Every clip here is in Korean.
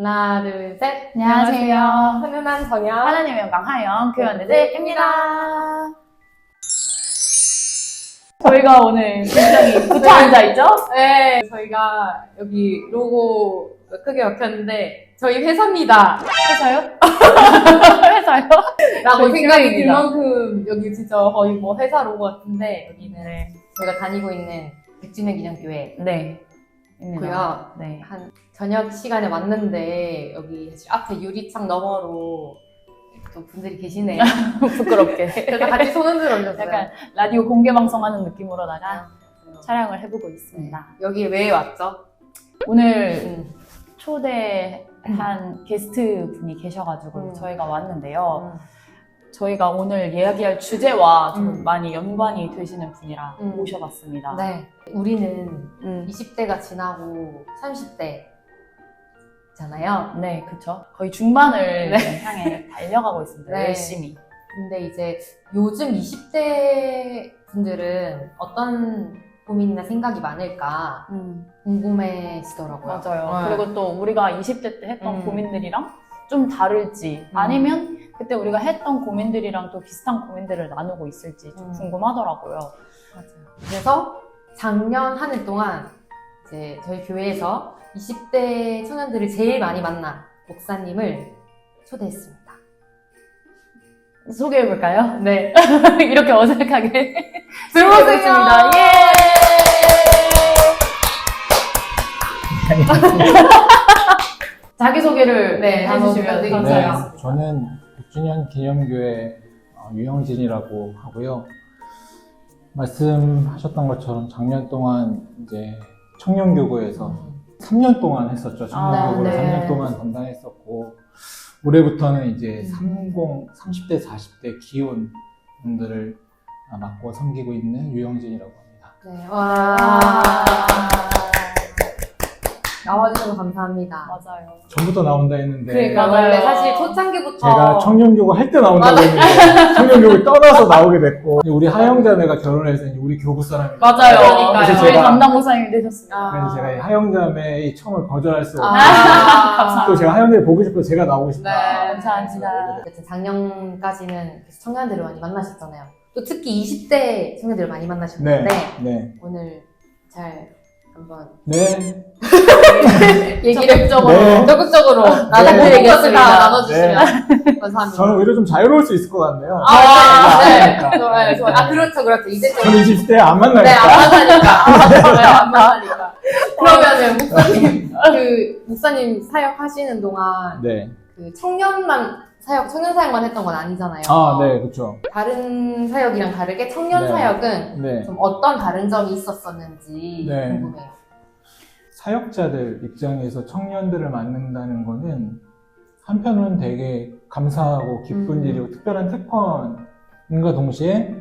하나, 둘, 셋. 안녕하세요. 훈훈한 성형. 하나님의 영광 하영 교환대들입니다. 저희가 오늘 굉장히 붙어 앉아있죠? 네, 저희가 여기 로고 크게 박혔는데 저희 회사입니다. 회사요? 회사요? 라고 저희 생각이 들 팀입니다. 만큼 여기 진짜 거의 뭐 회사 로고 같은데 여기는 네. 저희가 다니고 있는 백주년 기념교회 네. 고요. 네. 한 저녁 시간에 왔는데 여기 앞에 유리창 너머로 또 분들이 계시네요. 부끄럽게. 그래서 같이 손 흔들어 주셨어요. 약간 라디오 공개 방송하는 느낌으로다가 촬영을 해보고 있습니다. 여기 왜 왔죠? 오늘 초대한 게스트 분이 계셔가지고 저희가 왔는데요. 저희가 오늘 이야기할 주제와 좀 많이 연관이 되시는 분이라 모셔봤습니다. 네. 우리는 20대가 지나고 30대잖아요. 네, 그쵸. 거의 중반을 네. 향해 달려가고 있습니다. 네. 열심히. 근데 이제 요즘 20대 분들은 어떤 고민이나 생각이 많을까 궁금해지더라고요. 맞아요. 네. 그리고 또 우리가 20대 때 했던 고민들이랑 좀 다를지 아니면 그때 우리가 했던 고민들이랑 또 비슷한 고민들을 나누고 있을지 좀 궁금하더라고요. 맞아요. 그래서 작년 한 해 동안 이제 저희 교회에서 20대 청년들을 제일 많이 만난 목사님을 초대했습니다. 소개해볼까요? 네. 이렇게 어색하게 들어오세요. 소개해보겠습니다. 예! 자기소개를 네, 해주시면 감사해요. 감사해요. 저는 백주년 기념교회 유영진이라고 하고요. 말씀하셨던 것처럼 작년 동안 이제 청년교구에서 3년 동안 했었죠. 청년교구를 네. 3년 동안 담당했었고 올해부터는 이제 30대, 40대 기혼 분들을 맡고 섬기고 있는 유영진이라고 합니다. 네. 와. 나와주셔서 감사합니다. 맞아요. 전부터 나온다 했는데 그러니까 맞아요. 원래 사실 초창기부터 제가 청년교구 할 때 나온다고 했는데 청년교구 떠나서 나오게 됐고 우리 하영자매가 결혼해서 이제 우리 교구 사람이 맞아요. 그러니까요. 그래서 저희 제가- 담당 목사님이 되셨습니다. 그래서 제가 이 하영자매의 청을 거절할 수 없고 감사합니다. 또 제가 하영자매 보고 싶어서 제가 나오고 싶다. 네, 감사합니다. 어쨌든 작년까지는 계속 청년들을 많이 만나셨잖아요. 또 특히 20대 청년들을 많이 만나셨는데 네. 오늘 잘 한번 네. 얘기를 네. 적극적으로 네. 나눠드리겠습니다. 나눠주시면 감사합니다. 저는 오히려 좀 자유로울 수 있을 것 같네요. 네. 그러니까. 좋아요, 좋아요. 아, 그렇죠. 이제 좀. 저는 20대 안 만나니까. 네, 안 만나니까. 네, 안 만나니까. 그러면은, 목사님 사역하시는 동안, 네. 그 청년 사역만 했던 건 아니잖아요. 아, 네, 그렇죠. 다른 사역이랑 다르게 청년 네. 사역은 네. 좀 어떤 다른 점이 있었었는지 네. 궁금해요. 사역자들 입장에서 청년들을 만난다는 거는 한편으로는 되게 감사하고 기쁜 일이고 특별한 특권인과 동시에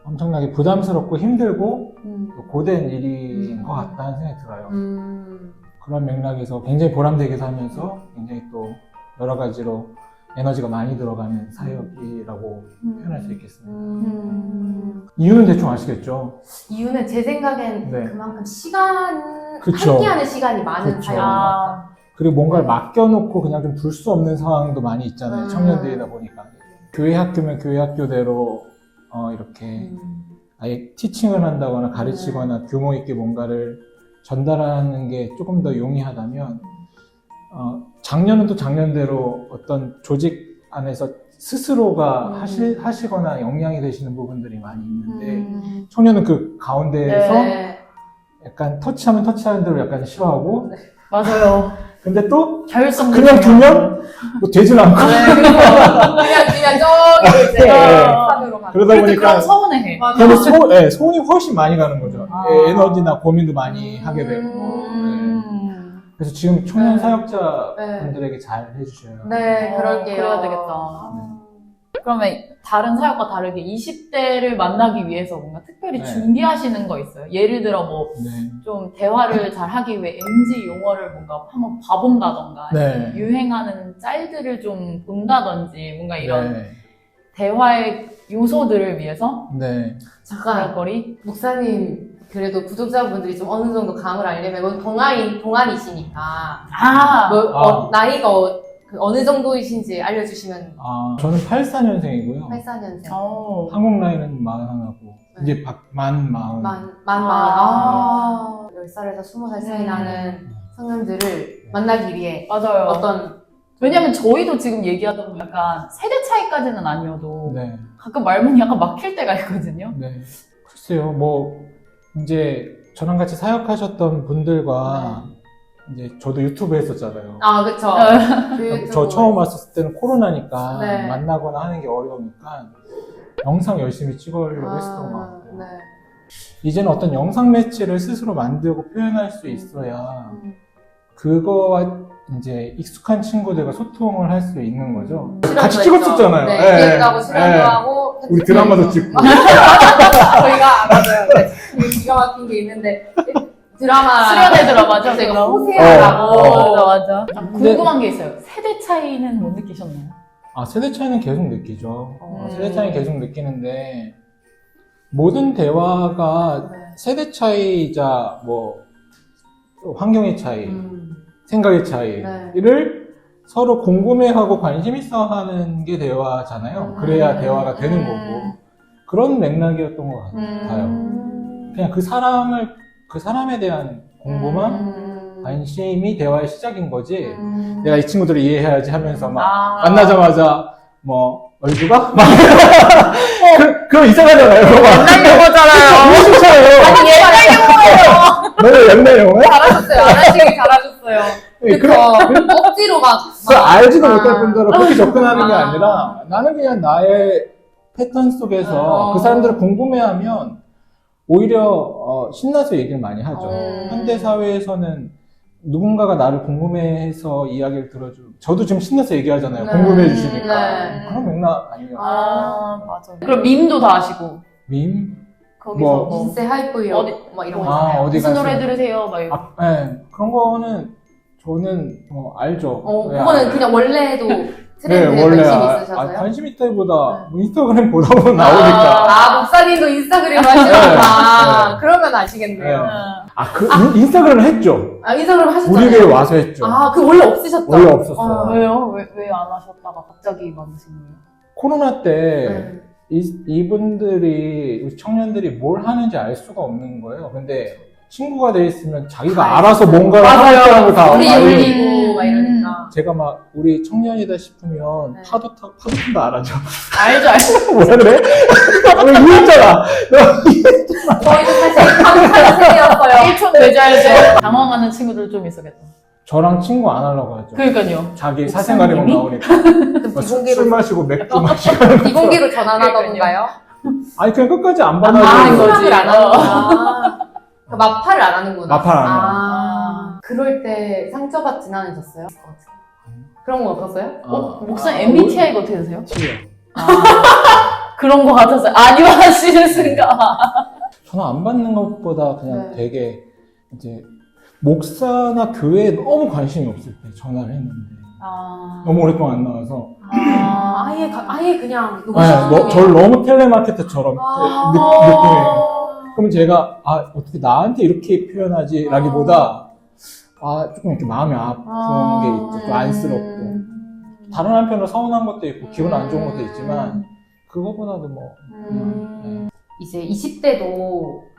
엄청나게 부담스럽고 힘들고 또 고된 일인 것 같다는 생각이 들어요. 그런 맥락에서 굉장히 보람되기도 하면서 굉장히 또 여러 가지로 에너지가 많이 들어가는 사역이라고 표현할 수 있겠습니다. 이유는 대충 아시겠죠? 이유는 제 생각엔 네. 그만큼 그쵸. 함께하는 시간이 많은 그쵸. 사역인 것 같아요. 그리고 뭔가를 맡겨놓고 그냥 좀 둘 수 없는 상황도 많이 있잖아요. 청년들이다 보니까. 교회 학교면 교회 학교대로 이렇게 아예 티칭을 한다거나 가르치거나 규모 있게 뭔가를 전달하는 게 조금 더 용이하다면 작년은 또 작년대로 어떤 조직 안에서 스스로가 하시거나 영향이 되시는 부분들이 많이 있는데 청년은 그 가운데에서 네. 약간 터치하면 터치하는 대로 약간 싫어하고 맞아요. 근데 또 자율성 그냥 두면 뭐 되질 않고 그냥 저기 이제 네. 산으로 가는. 그러다 그럼 보니까 서운해. 그러면 소원이 훨씬 많이 가는 거죠. 아. 에너지나 고민도 많이 하게 되고. 네. 그래서 지금 청년 사역자 분들에게 잘 해주셔요. 네, 그럴게요. 그래야 되겠다. 그러면 다른 사역과 다르게 20대를 만나기 위해서 뭔가 특별히 네. 준비하시는 거 있어요? 예를 들어 뭐 네. 좀 대화를 잘 하기 위해 MZ 용어를 뭔가 한번 봐본다던가 네. 유행하는 짤들을 좀 본다든지 뭔가 이런 네. 대화의 요소들을 위해서 잠깐, 거리 목사님 그래도 구독자분들이 좀 어느 정도 감을 알려면 동안이시니까 나이가 어느 정도이신지 알려주시면. 저는 84년생이고요. 84년생. 한국 나이는 41하고 이제 만 40. 10살에서 20살 사이 나는 청년들을 만나기 위해 맞아요. 어떤. 왜냐면 저희도 지금 얘기하다 보면 약간 세대 차이까지는 아니어도 네. 가끔 말문이 약간 막힐 때가 있거든요. 네. 글쎄요, 이제 저랑 같이 사역하셨던 분들과 이제 저도 유튜브 했었잖아요. 그쵸. 저 처음 왔을 때는 코로나니까 네. 만나거나 하는 게 어려우니까 영상 열심히 찍으려고 했었던 것 같고. 네. 이제는 어떤 영상 매체를 스스로 만들고 표현할 수 있어야 그거와 이제 익숙한 친구들과 소통을 할 수 있는 거죠. 같이 찍었었잖아요. 네, 기획도 하고 출연도 하고. 우리 드라마도 찍고. 저희가, 맞아요. 네, 기가 막힌 게 있는데, 드라마. 수련회 드라마죠? 저희가 호세아라고. 맞아. 궁금한 게 있어요. 세대 차이는 못 느끼셨나요? 세대 차이는 계속 느끼죠. 세대 차이는 계속 느끼는데, 모든 대화가 세대 차이이자 환경의 차이, 생각의 차이를 서로 궁금해하고 관심 있어 하는 게 대화잖아요. 그래야 대화가 되는 거고. 그런 맥락이었던 것 같아요. 그냥 그 사람에 대한 궁금함, 관심이 대화의 시작인 거지. 내가 이 친구들을 이해해야지 하면서 만나자마자 얼굴가? 그거 이상하잖아요. 옛날 영어잖아요. 너무 좋잖아요. 아니, 옛날 영어예요. 너는 옛날 영어야? 잘하셨어요. 안 하시길 잘하셨어요. 그쵸. 억지로 알지도 못할 뿐더러 그렇게 접근하는 게 아니라 나는 그냥 나의 패턴 속에서 그 사람들을 궁금해하면 오히려 신나서 얘기를 많이 하죠. 현대 사회에서는 누군가가 나를 궁금해해서 이야기를 들어주고 저도 지금 신나서 얘기하잖아요. 궁금해 주시니까. 그런 맥락 아니에요. 맞아. 그럼 밈도 다 아시고. 밈? 거기서 인세 하이프요. 이런 거 있잖아요. 어디 무슨 노래 들으세요? 네. 그런 거는 저는 알죠. 그거는 그냥 원래도 트렌드에 원래 관심이 있으셔서요? 관심 있다기보다 인스타그램 보다 보면 나오니까. 목사님도 인스타그램 하시는구나. 그러면 아시겠네요. 인스타그램을 했죠. 인스타그램 하셨잖아요. 우리 교회 와서 했죠. 그 원래 없으셨죠? 원래 없었어요. 왜요? 왜 안 하셨다가 갑자기 만드신 거예요? 코로나 때 이분들이 우리 청년들이 뭘 하는지 알 수가 없는 거예요. 근데 친구가 돼 있으면 자기가 알아서 뭔가를 하는 걸 다 올리고 막 이러니까. 제가 우리 청년이다 싶으면 파도탄 알아죠. 알죠. 뭐라 그래? 너 이해했잖아. 저희도 사실 감사한 세대였어요. 1촌 매자야죠. 당황하는 친구들 좀 있었겠다. 저랑 친구 안 하려고 하죠. 그러니까요. 자기 사생활이 나오니까. 술 마시고 맥주 마시고. 비공개로 전환하던가요? 아니 그냥 끝까지 안 거지. 받아주는 안 하는구나. 마팔을 안 하는구나. 마팔 안 해요. 그럴 때 상처받진 않으셨어요? 그런 거 없었어요? 목사님 MBTI가 어떻게 되세요? T요. 그런 거 같았어요. 아니면 하시는 순간. 전화 안 받는 것보다 그냥 되게 이제 목사나 교회에 너무 관심이 없을 때 전화를 했는데 너무 오랫동안 안 나와서 아예 그냥 저를 너무 텔레마케터처럼 느낌이. 그러면 제가 어떻게 나한테 이렇게 표현하지 라기보다 조금 이렇게 마음이 아픈 게 있죠. 좀 안쓰럽고 다른 한편으로 서운한 것도 있고 기분 안 좋은 것도 있지만 그거보다도 이제 20대도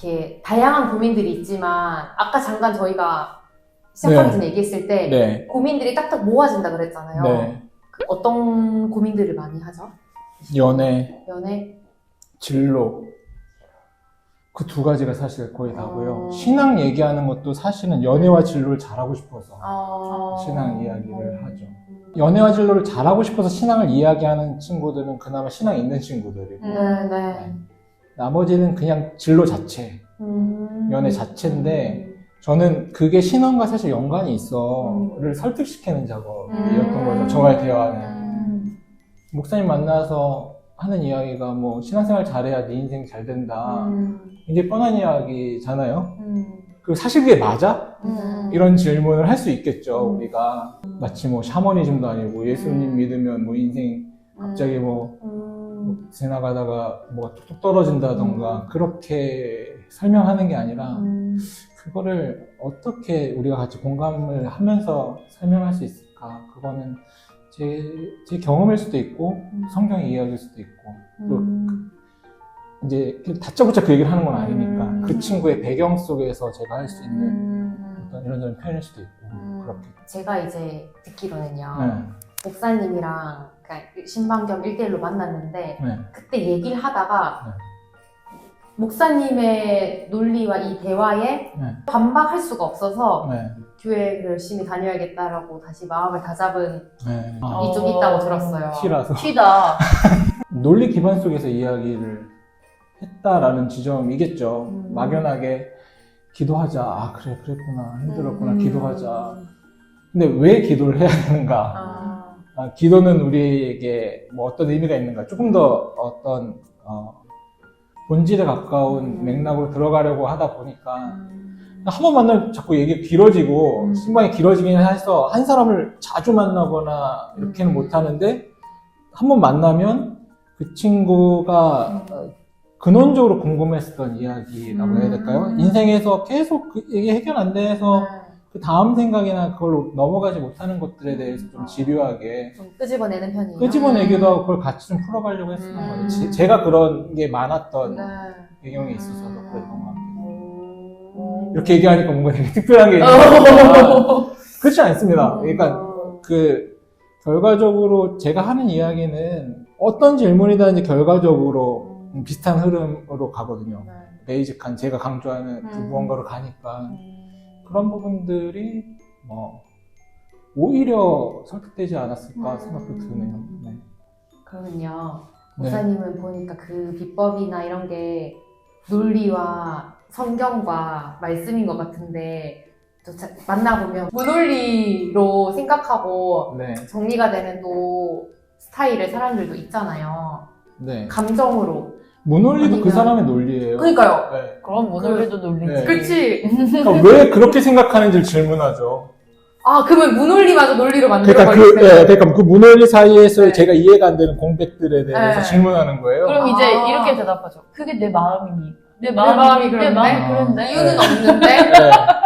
이렇게 다양한 고민들이 있지만 아까 잠깐 저희가 시작하기 전에 얘기했을 때 고민들이 딱딱 모아진다 그랬잖아요. 어떤 고민들을 많이 하죠? 연애, 진로 그 두 가지가 사실 거의 다고요. 신앙 얘기하는 것도 사실은 연애와 진로를 잘하고 싶어서 신앙 이야기를 하죠. 연애와 진로를 잘하고 싶어서 신앙을 이야기하는 친구들은 그나마 신앙 있는 친구들이고 나머지는 그냥 진로 자체, 연애 자체인데 저는 그게 신앙과 사실 연관이 있어를 설득시키는 작업이었던 거죠. 저와의 대화는. 목사님 만나서 하는 이야기가 신앙생활 잘해야 네 인생 잘 된다. 굉장히 뻔한 이야기잖아요. 그리고 사실 그게 맞아? 이런 질문을 할 수 있겠죠, 우리가. 마치 샤머니즘도 아니고 예수님 믿으면 인생 갑자기 지나가다가 뭐가 뚝뚝 떨어진다던가 그렇게 설명하는 게 아니라 그거를 어떻게 우리가 같이 공감을 하면서 설명할 수 있을까? 그거는 제 경험일 수도 있고 성경의 이야기일 수도 있고 또 이제 다짜고짜 그 얘기를 하는 건 아니니까 그 친구의 배경 속에서 제가 할 수 있는 어떤 이런저런 표현일 수도 있고 그렇게. 제가 이제 듣기로는요. 네. 목사님이랑 신방겸 1대1로 만났는데 네. 그때 얘기를 하다가 목사님의 논리와 이 대화에 네. 반박할 수가 없어서 네. 교회를 열심히 다녀야겠다라고 다시 마음을 다잡은 네. 이 좀 있다고 들었어요. 티라서. 티다. 논리 기반 속에서 이야기를 했다라는 지점이겠죠. 막연하게 기도하자. 아, 그래, 그랬구나. 힘들었구나. 기도하자. 근데 왜 기도를 해야 되는가? 기도는 우리에게 뭐 어떤 의미가 있는가? 조금 더 어떤, 본질에 가까운 맥락으로 들어가려고 하다 보니까 한 번 만나면 자꾸 얘기가 길어지고 신방이 길어지긴 해서 한 사람을 자주 만나거나 이렇게는 못 하는데 한 번 만나면 그 친구가 근원적으로 궁금했었던 이야기라고 해야 될까요? 인생에서 계속 이게 해결 안 돼서 그 다음 생각이나 그걸로 넘어가지 못하는 것들에 대해서 좀 집요하게 좀 끄집어내는 편이에요. 끄집어내기도 하고 그걸 같이 좀 풀어가려고 했었던 거예요. 제가 그런 게 많았던 배경이 있어서 그랬던 것 같아요. 이렇게 얘기하니까 뭔가 되게 특별한 게 있는데 그렇지 않습니다. 그러니까 결과적으로 제가 하는 이야기는 어떤 질문이든지 결과적으로 비슷한 흐름으로 가거든요. 베이직한 제가 강조하는 그 무언가로 가니까 그런 부분들이 뭐 오히려 설득되지 않았을까 생각도 드네요. 네. 그러면요, 목사님은 보니까 그 비법이나 이런 게 논리와 성경과 말씀인 것 같은데 또 만나보면 무논리로 생각하고 정리가 되는 또 스타일의 사람들도 있잖아요. 네. 감정으로. 무논리도 그 사람의 논리예요. 그러니까요. 네. 그럼 무논리도 논리지. 네. 그렇지. 그러니까 왜 그렇게 생각하는지를 질문하죠. 아, 그러면 무논리마저 논리로 그러니까 만들어버리세요. 그러니까 그 무논리 사이에서 제가 이해가 안 되는 공백들에 대해서 질문하는 거예요. 그럼 이제 이렇게 대답하죠. 그게 내 마음이니. 내 마음이 내 마음이 그런데. 이유는 없는데?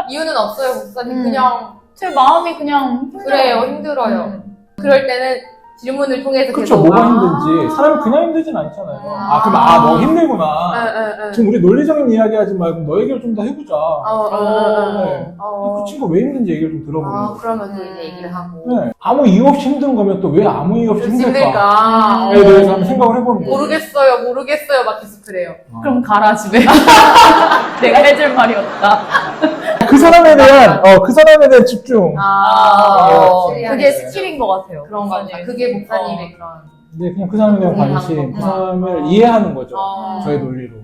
이유는 없어요, 목사님. 그냥. 제 마음이 그냥. 그래요, 힘들어요. 그럴 때는 질문을 통해서 그렇죠. 계속. 뭐가 힘든지. 사람이 그냥 힘들진 않잖아요. 그럼 너 힘들구나. 지금 우리 논리적인 이야기 하지 말고 너 얘기를 좀 더 해보자. 그 친구가 왜 힘든지 얘기를 좀 들어보는 거예요. 그러면 또 이제 얘기를 하고. 네. 아무 이유 없이 힘든 거면 또 왜 아무 이유 없이 힘들까에 힘들까? 대해서 한번 생각을 해보는 거예요. 모르겠어요. 막 계속 그래요. 그럼 가라, 집에. 내가 해줄 말이 없다. 그 사람에 대한 집중. 그게 스킬인 것 같아요. 그런 거 같아요. 그게 목사님의 그런. 네, 그냥 그 사람에 대한 관심, 그 사람을 이해하는 거죠. 저의 논리로.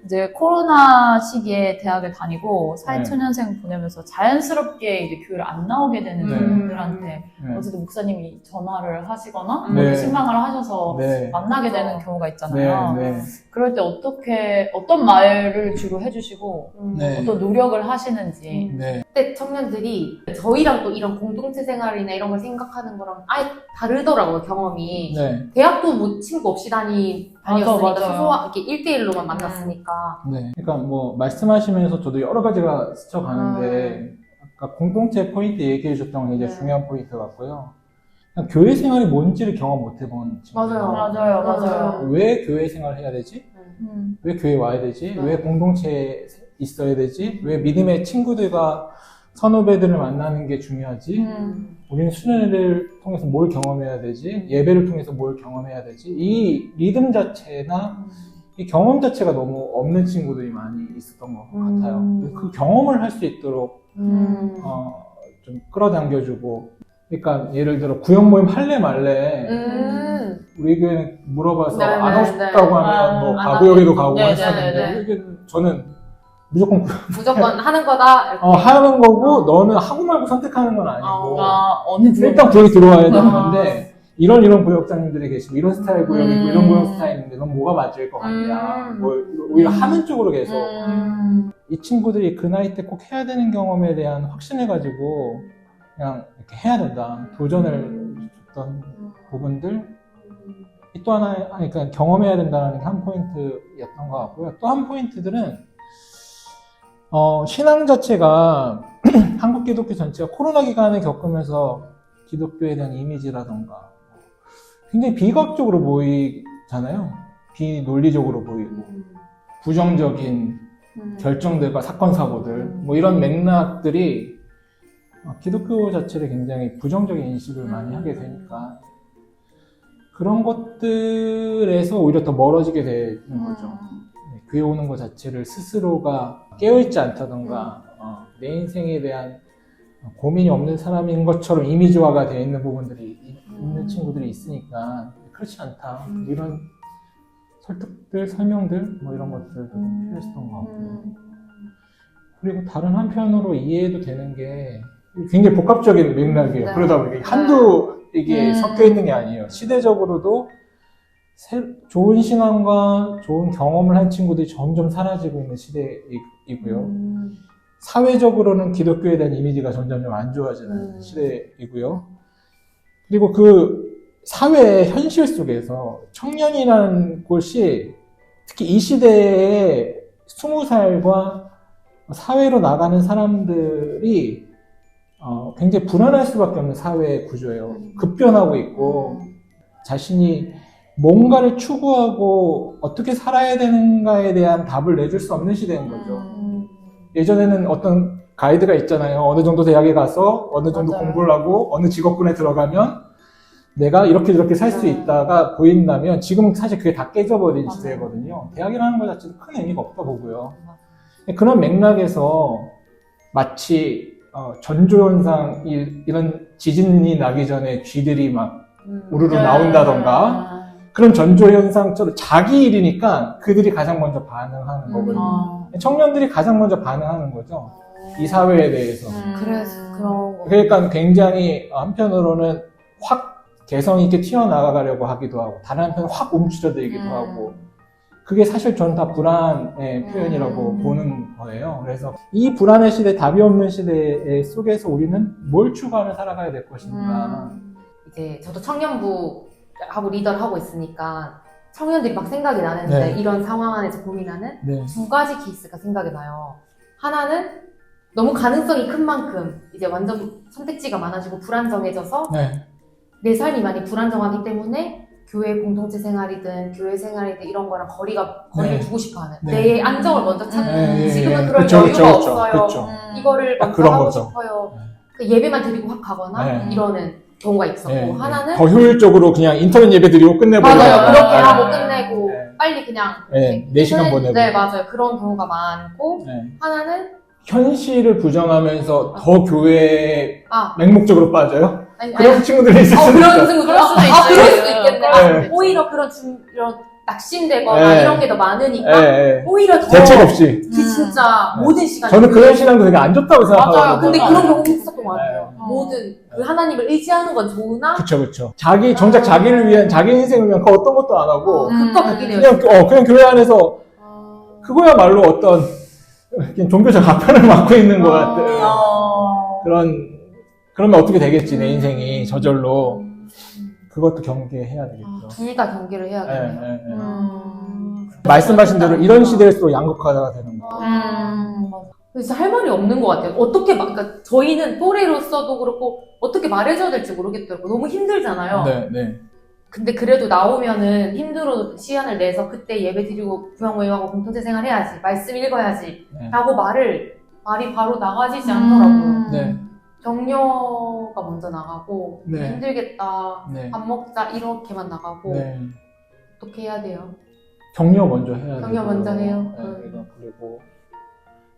이제 코로나 시기에 대학을 다니고 사회초년생 보내면서 자연스럽게 이제 교회를 안 나오게 되는 분들한테 어쨌든 목사님이 전화를 하시거나 신방을 하셔서 만나게 되는 경우가 있잖아요. 그럴 때 어떤 말을 주로 해주시고 어떤 노력을 하시는지. 그때 청년들이 저희랑 또 이런 공동체 생활이나 이런 걸 생각하는 거랑 아예 다르더라고요, 경험이. 대학도 뭐 친구 없이 다녔으니까 소소한 이렇게 1대1로만 만났으니까. 그러니까 뭐 말씀하시면서 저도 여러 가지가 스쳐가는데 아까 공동체 포인트 얘기해 주셨던 게 굉장히 중요한 포인트 같고요. 교회 생활이 뭔지를 경험 못 해본 친구들. 맞아요. 왜 교회 생활을 해야 되지? 왜 교회 와야 되지? 왜 공동체에 있어야 되지? 왜 믿음의 친구들과 선후배들을 만나는 게 중요하지? 우리는 수련회를 통해서 뭘 경험해야 되지? 예배를 통해서 뭘 경험해야 되지? 이 리듬 자체나 이 경험 자체가 너무 없는 친구들이 많이 있었던 것 같아요. 그 경험을 할 수 있도록 좀 끌어당겨주고, 그러니까 예를 들어 구역 모임 할래 말래 우리 교회는 물어봐서 안 하고 싶다고 하면 뭐 가구역에도 가고 했었는데 저는 무조건 하는 거다. 하는 거고 너는 하고 말고 선택하는 건 아니고 일단 구역이 들어와야 되는 건데 이런 구역장님들이 계시고 이런 스타일 구역이 있고 이런 구역 스타일인데 넌 뭐가 맞을 것 같냐 뭐 오히려 하는 쪽으로 계속 이 친구들이 그 나이 때 꼭 해야 되는 경험에 대한 확신을 가지고 그냥 이렇게 해야 된다 도전을 줬던 부분들 또 하나, 그러니까 경험해야 된다는 게 한 포인트였던 것 같고요. 또 한 포인트들은, 신앙 자체가 한국 기독교 전체가 코로나 기간을 겪으면서 기독교에 대한 이미지라던가 굉장히 비과학적으로 보이잖아요. 비논리적으로 보이고 부정적인 결정들과 사건 사고들 뭐 이런 맥락들이 기독교 자체를 굉장히 부정적인 인식을 많이 하게 되니까 그런 것들에서 오히려 더 멀어지게 되는 거죠. 교회 오는 것 자체를 스스로가 깨어있지 않다던가 내 인생에 대한 고민이 없는 사람인 것처럼 이미지화가 되어 있는 부분들이 있는 친구들이 있으니까 그렇지 않다. 이런 설득들, 설명들 뭐 이런 것들도 필요했던 것 같고요. 그리고 다른 한편으로 이해해도 되는 게 굉장히 복합적인 맥락이에요. 네. 그러다 보니까 한두 이게 섞여 있는 게 아니에요. 시대적으로도 좋은 신앙과 좋은 경험을 한 친구들이 점점 사라지고 있는 시대이고요. 사회적으로는 기독교에 대한 이미지가 점점 안 좋아지는 시대이고요. 그리고 그 사회의 현실 속에서 청년이라는 곳이 특히 이 시대에 20살과 사회로 나가는 사람들이 굉장히 불안할 수밖에 없는 사회 구조예요. 급변하고 있고 자신이 뭔가를 추구하고 어떻게 살아야 되는가에 대한 답을 내줄 수 없는 시대인 거죠. 예전에는 어떤 가이드가 있잖아요. 어느 정도 대학에 가서 어느 정도 맞아요. 공부를 하고 어느 직업군에 들어가면 내가 이렇게 저렇게 살 수 있다가 보인다면 지금은 사실 그게 다 깨져버린 맞아요. 시대거든요. 대학이라는 것 자체도 큰 의미가 없다 보고요. 그런 맥락에서 마치 전조현상 이런 지진이 나기 전에 쥐들이 막 우르르 나온다던가 그런 전조현상처럼 자기 일이니까 그들이 가장 먼저 반응하는 거거든요. 청년들이 가장 먼저 반응하는 거죠. 이 사회에 대해서. 그래서 그런 거. 그러니까 굉장히 한편으로는 확 개성 있게 튀어나가려고 하기도 하고 다른 한편은 확 움츠러들기도 하고 그게 사실 저는 다 불안의 표현이라고 보는 거예요. 그래서 이 불안의 시대, 답이 없는 시대 속에서 우리는 뭘 추구하며 살아가야 될 것인가. 이제 저도 청년부하고 리더를 하고 있으니까 청년들이 막 생각이 나는데 네. 이런 상황 안에서 고민하는 네. 두 가지 케이스가 생각이 나요. 하나는 너무 가능성이 큰 만큼 이제 완전 선택지가 많아지고 불안정해져서 네. 내 삶이 많이 불안정하기 때문에 교회 공동체 생활이든 교회 생활이든 이런 거랑 거리를 네. 두고 싶어하는 네. 내 안정을 먼저 찾는 네. 지금은 네. 그럴 그쵸, 여유가 그쵸, 그쵸, 없어요. 그쵸. 이거를 딱 먼저 그런 하고 거죠. 싶어요. 그 예배만 드리고 확 가거나 네. 이러는 경우가 있었고 네. 하나는 더 효율적으로 그냥 인터넷 예배 드리고 끝내버리고 맞아요. 그렇게 네. 하고 끝내고 네. 빨리 그냥 네. 이렇게 4시간 인터넷- 보내고. 네, 맞아요. 그런 경우가 많고 네. 하나는 현실을 부정하면서 더 교회에 아 맹목적으로 빠져요? 아니, 그런 친구들이 있을 수도 그런 있죠. 친구 그럴 수도 그럴 있어요. 수도 있겠네. 네. 오히려 이런 낙심되거나 네. 이런 게 더 많으니까 네. 오히려 더 대책 없이. 진짜 네. 모든 시간 저는 그런 신앙도 되게 안 좋다고 생각하거든요. 맞아요. 근데 맞아요. 그런 경우도 있었던 것 같아요. 네. 모든 그 하나님을 의지하는 건 좋으나 그쵸. 정작 자기를 위한, 자기 인생을 위한 그 어떤 것도 안 하고, 극과 극이 되어 그냥 교회 안에서, 그거야말로 어떤, 그냥 종교적 가편을 맡고 있는 것 같은, 그러면 어떻게 되겠지, 내 인생이 저절로. 그것도 경계해야 되겠죠. 둘 다 경계를 해야겠네요. 네. 말씀하신 대로 이런 시대일수록 양극화가 되는 거예요. 진짜 할 말이 없는 것 같아요. 어떻게 그러니까 저희는 또래로서도 그렇고 어떻게 말해줘야 될지 모르겠더라고요. 너무 힘들잖아요. 네. 근데 그래도 나오면은 힘들어도 시간을 내서 그때 예배 드리고 부양모임하고 공동체 생활 해야지, 말씀 읽어야지 네. 라고 말이 바로 나가지지 않더라고요. 네. 격려가 먼저 나가고 네. 힘들겠다, 네. 밥 먹자 이렇게만 나가고 네. 어떻게 해야 돼요? 격려 먼저 해야 돼요. 격려 먼저 해요. 그리고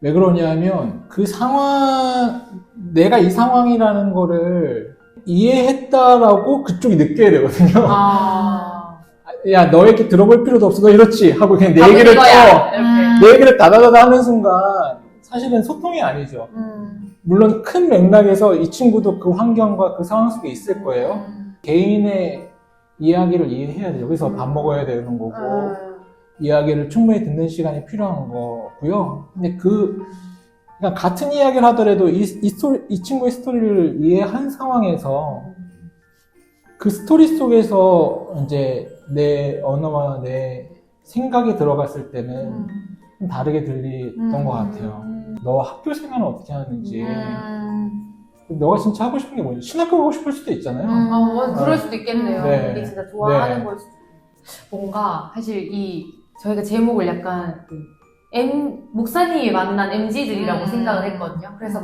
왜 그러냐면 그 상황, 내가 이 상황이라는 거를 이해했다라고 그쪽이 느껴야 되거든요. 야, 너에게 들어볼 필요도 없어. 너 이렇지. 하고 그냥 내 얘기를 내 얘기를 다다다다 하는 순간 사실은 소통이 아니죠. 물론 큰 맥락에서 이 친구도 그 환경과 그 상황 속에 있을 거예요. 개인의 이야기를 이해해야 돼요. 그래서 밥 먹어야 되는 거고 이야기를 충분히 듣는 시간이 필요한 거고요. 근데 그냥 같은 이야기를 하더라도 이 친구의 스토리를 이해한 상황에서 그 스토리 속에서 이제 내 언어와 내 생각이 들어갔을 때는 좀 다르게 들리던 것 같아요. 너 학교 생활은 어떻게 하는지, 너가 진짜 하고 싶은 게 뭐지? 신학교 가고 싶을 수도 있잖아요. 그럴 수도 있겠네요. 네. 이게 진짜 좋아하는 네. 걸 수도. 뭔가 사실 저희가 제목을 약간 목사님이 만난 MZ들이라고 생각을 했거든요. 그래서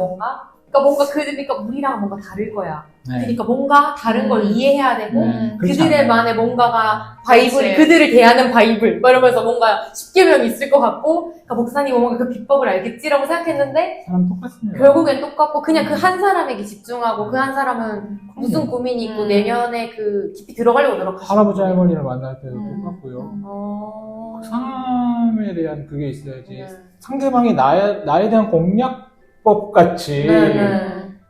그러니까 우리랑 뭔가 다를 거야. 네. 그러니까 뭔가 다른 걸 이해해야 되고 그렇지 그들의만의 뭔가가 바이블이 그치. 그들을 대하는 바이블 뭐 이러면서 뭔가 십계명이 있을 것 같고 그러니까 목사님은 뭔가 그 비법을 알겠지라고 생각했는데 사람 똑같습니다. 결국엔 똑같고 그냥 그 한 사람에게 집중하고 그 한 사람은 무슨 고민이 있고 내면에 그 깊이 들어가려고 노력하시는 할아버지 거예요. 할머니를 만날 때도 똑같고요. 그 사람에 대한 그게 있어야지. 상대방이 나에 대한 공략법 같이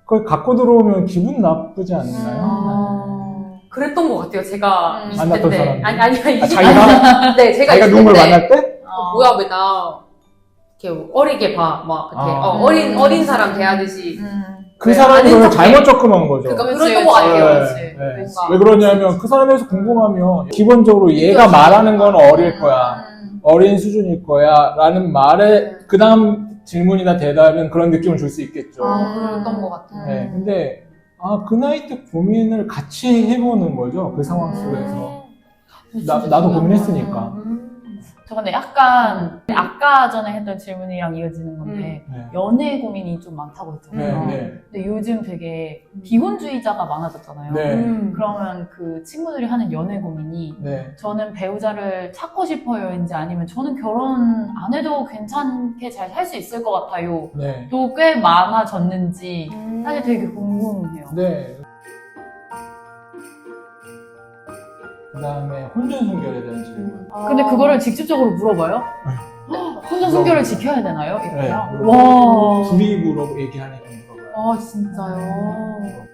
그걸 갖고 들어오면 기분 나쁘지 않나요? 그랬던 것 같아요. 제가 20대 만났던 때. 사람이? 아니, 20대 자기가? 네, 제가 자기가 20대 누군가 때 만날 때? 뭐야, 왜 나, 이렇게 어리게 봐. 막, 이렇게, 어린 사람 대하듯이. 그 네, 사람이 아는 그걸 척해. 잘못 접근한 거죠. 그러니까 그치, 그랬던 것 그치. 같아요. 네. 뭔가. 왜 그러냐면 그 사람에 대해서 궁금하면 기본적으로 얘가 말하는 건 어릴 거야. 어린 수준일 거야. 라는 말에 그 다음 질문이나 대답은 그런 느낌을 줄 수 있겠죠. 그랬던 것 같아요. 네. 근데 그 나이 때 고민을 같이 해보는 거죠. 그 상황 속에서. 나도 고민했으니까. 저 근데 약간 아까 전에 했던 질문이랑 이어지는 건데 네. 연애 고민이 좀 많다고 했잖아요. 네. 근데 요즘 되게 비혼주의자가 많아졌잖아요. 네. 그러면 그 친구들이 하는 연애 고민이 네. 저는 배우자를 찾고 싶어요인지 아니면 저는 결혼 안 해도 괜찮게 잘 살 수 있을 것 같아요. 네. 또 꽤 많아졌는지 사실 되게 궁금해요. 네. 그 다음에 혼전순결에 대한 질문. 근데 그거를 직접적으로 물어봐요? 혼자 순결을 지켜야 되나요? 네. 이래요? 와. 불이익으로 얘기하는 경우가 많아요. 진짜요?